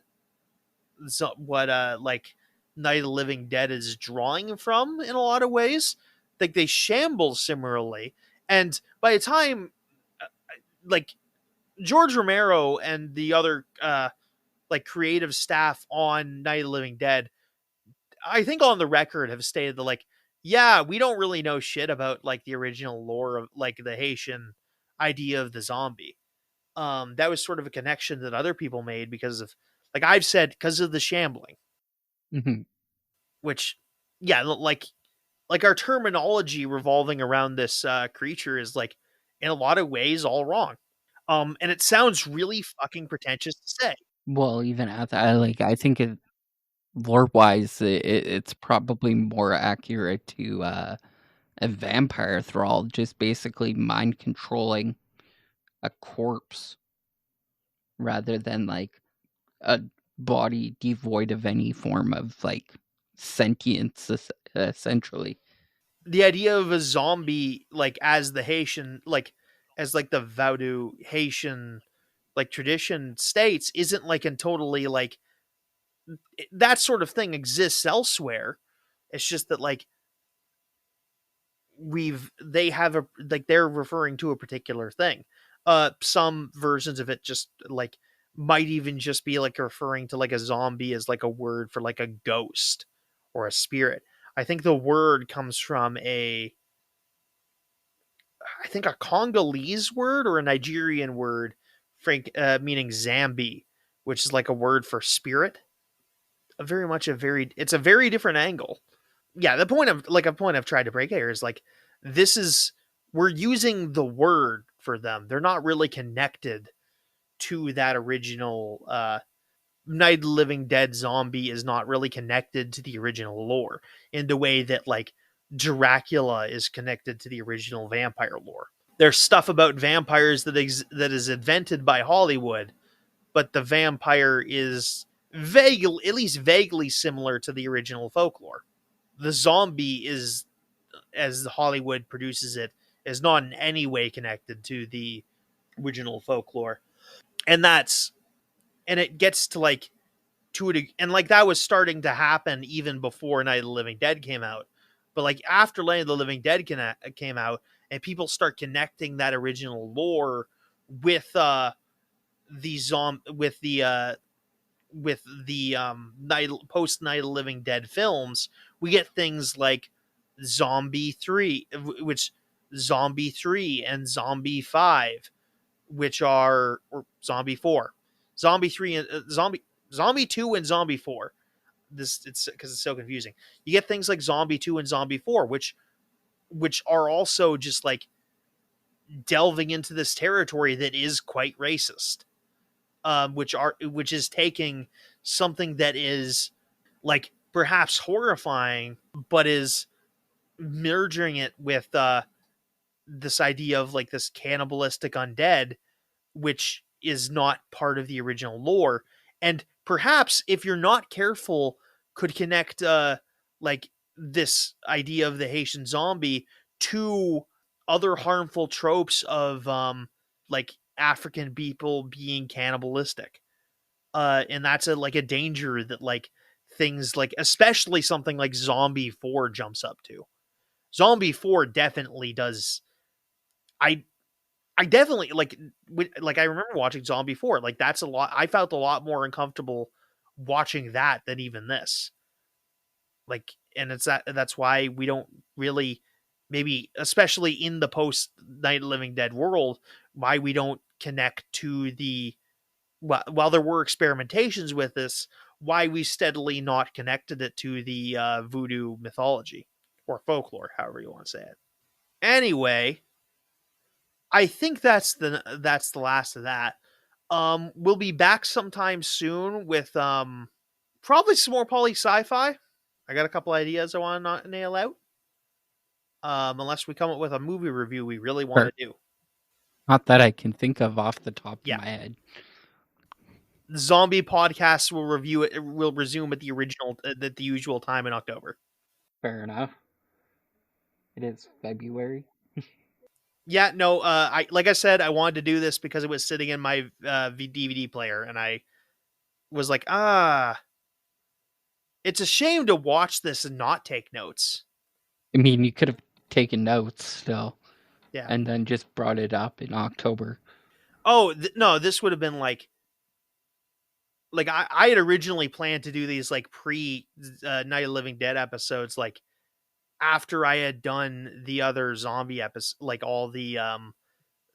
like Night of the Living Dead is drawing from in a lot of ways. Like, they shamble similarly, and by the time uh, like George Romero and the other like creative staff on Night of the Living Dead, I think on the record have stated that, like, yeah, we don't really know shit about like the original lore of like the Haitian idea of the zombie. That was sort of a connection that other people made because of, like I've said, because of the shambling, Mhm. which, yeah, like our terminology revolving around this creature is like in a lot of ways all wrong. And it sounds really fucking pretentious to say. Well, even at that, like I think it lore wise, it's probably more accurate to a vampire thrall, just basically mind controlling a corpse rather than like a body devoid of any form of like sentience, essentially. The idea of a zombie, like as the Haitian, like as like the Vodou Haitian like tradition states, isn't like in totally like that sort of thing exists elsewhere. It's just that like they have a, like they're referring to a particular thing. Some versions of it just like might even just be like referring to like a zombie as like a word for like a ghost or a spirit. I think the word comes from I think a Congolese word or a Nigerian word, meaning Zambi, which is like a word for spirit. It's a very different angle. Yeah, the point of like a point I've tried to break here is like this is we're using the word for them. They're not really connected to that original Night of the Living Dead zombie is not really connected to the original lore in the way that like Dracula is connected to the original vampire lore. There's stuff about vampires that is invented by Hollywood, but the vampire is vaguely, at least vaguely similar to the original folklore. The zombie is, as Hollywood produces it, is not in any way connected to the original folklore, and that's and it gets to like to it, and like that was starting to happen even before Night of the Living Dead came out, but like after Night of the Living Dead came out, and people start connecting that original lore with with the night post Night of the Living Dead films, we get things like Zombie 3, which Zombie 3 and Zombie 5, which are, or Zombie 4. Zombie 3 and Zombie 2 and Zombie 4. This it's because it's so confusing. You get things like Zombie 2 and Zombie 4, which are also just like delving into this territory that is quite racist. Which is taking something that is like perhaps horrifying, but is merging it with this idea of like this cannibalistic undead, which is not part of the original lore, and perhaps if you're not careful, could connect like this idea of the Haitian zombie to other harmful tropes of like African people being cannibalistic. And that's a like a danger that like things like, especially something like Zombie 4 jumps up to. Zombie 4 definitely does. I I definitely like I remember watching Zombie 4. Like that's a lot. I felt a lot more uncomfortable watching that than even this. Like, and that's why we don't really, maybe especially in the post Night of the Living Dead world, why we don't connect to the while there were experimentations with this, why we steadily not connected it to the voodoo mythology or folklore, however you want to say it. Anyway, I think that's the last of that. We'll be back sometime soon with probably some more poly sci-fi. I got a couple ideas I want to nail out. Unless we come up with a movie review we really want Sure. to do. Not that I can think of off the top of Yeah, my head. zombie podcasts will review it. Will resume at the original, at the usual time in October. Fair enough. It is February. Yeah, no. Like I said, I wanted to do this because it was sitting in my DVD player, and I was like, it's a shame to watch this and not take notes. I mean, you could have taken notes still, Yeah. and then just brought it up in October. Oh no, this would have been like I had originally planned to do these like pre Night of the Living Dead episodes, like after I had done the other zombie episodes, like all the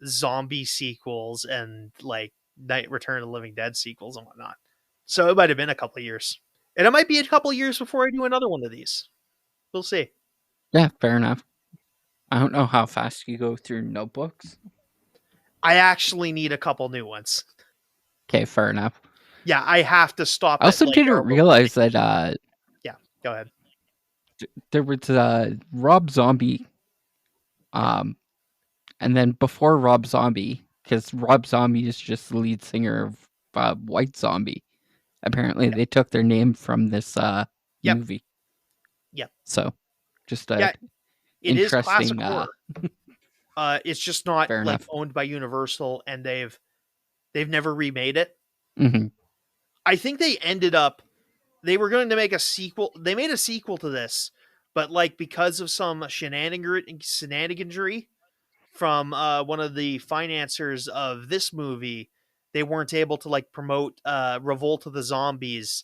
zombie sequels and like Night Return of the Living Dead sequels and whatnot. So it might have been a couple of years, and it might be a couple of years before I do another one of these. We'll see. Yeah, fair enough. I don't know how fast you go through notebooks. I actually need a couple new ones. Okay, fair enough. Yeah, I have to stop I at also like didn't realize that yeah. Go ahead. there was Rob Zombie, um, and then before Rob Zombie, because Rob Zombie is just the lead singer of White Zombie. Apparently, Yep. they took their name from this Yep. movie. Yep. So, just a Yeah, it is classic interesting. horror. It's just not Fair like enough. owned by Universal, and they've never remade it. Hmm. I think they ended up they were going to make a sequel. They made a sequel to this, but like because of some shenaniganry from one of the financiers of this movie, they weren't able to like promote Revolt of the Zombies,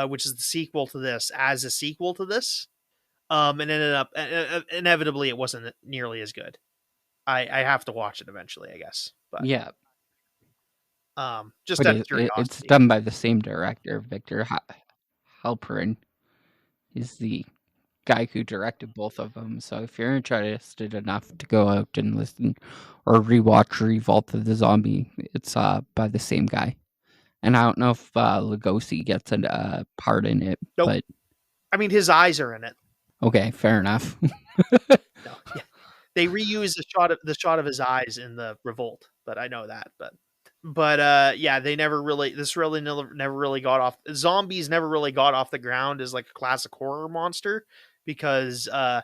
which is the sequel to this, as a sequel to this. And ended up inevitably it wasn't nearly as good. I have to watch it eventually, I guess, but Yeah, just but out of it's curiosity. done by the same director, Victor Halperin. He's the guy who directed both of them. So if you're interested enough to go out and listen or rewatch Revolt of the Zombie, it's by the same guy. And I don't know if Lugosi gets a part in it, Nope. but I mean, his eyes are in it. okay, fair enough. No, yeah, they reuse the shot of his eyes in the Revolt, but I know that. But yeah, they never really this really never really got off. Zombies never really got off the ground as like a classic horror monster because I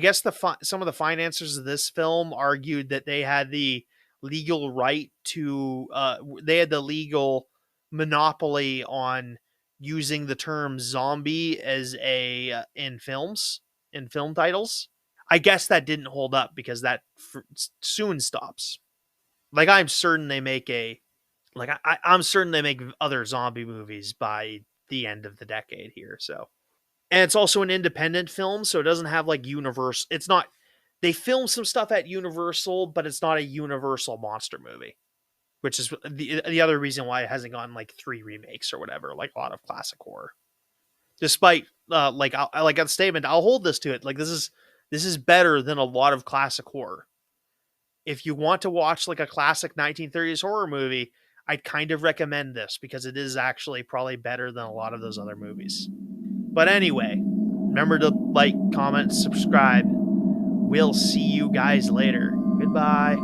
guess some of the financiers of this film argued that they had the legal right to they had the legal monopoly on using the term zombie as a in film titles. I guess that didn't hold up because that soon stops. Like I'm certain they make a like I'm certain they make other zombie movies by the end of the decade here. So, and it's also an independent film, so it doesn't have like Universal. It's not. They film some stuff at Universal, but it's not a Universal monster movie, which is the other reason why it hasn't gotten like 3 remakes or whatever, like a lot of classic horror. Despite like I like a statement, I'll hold this to it. Like this is better than a lot of classic horror. If you want to watch like a classic 1930s horror movie, I'd kind of recommend this because it is actually probably better than a lot of those other movies. But anyway, remember to like, comment, subscribe. We'll see you guys later. Goodbye.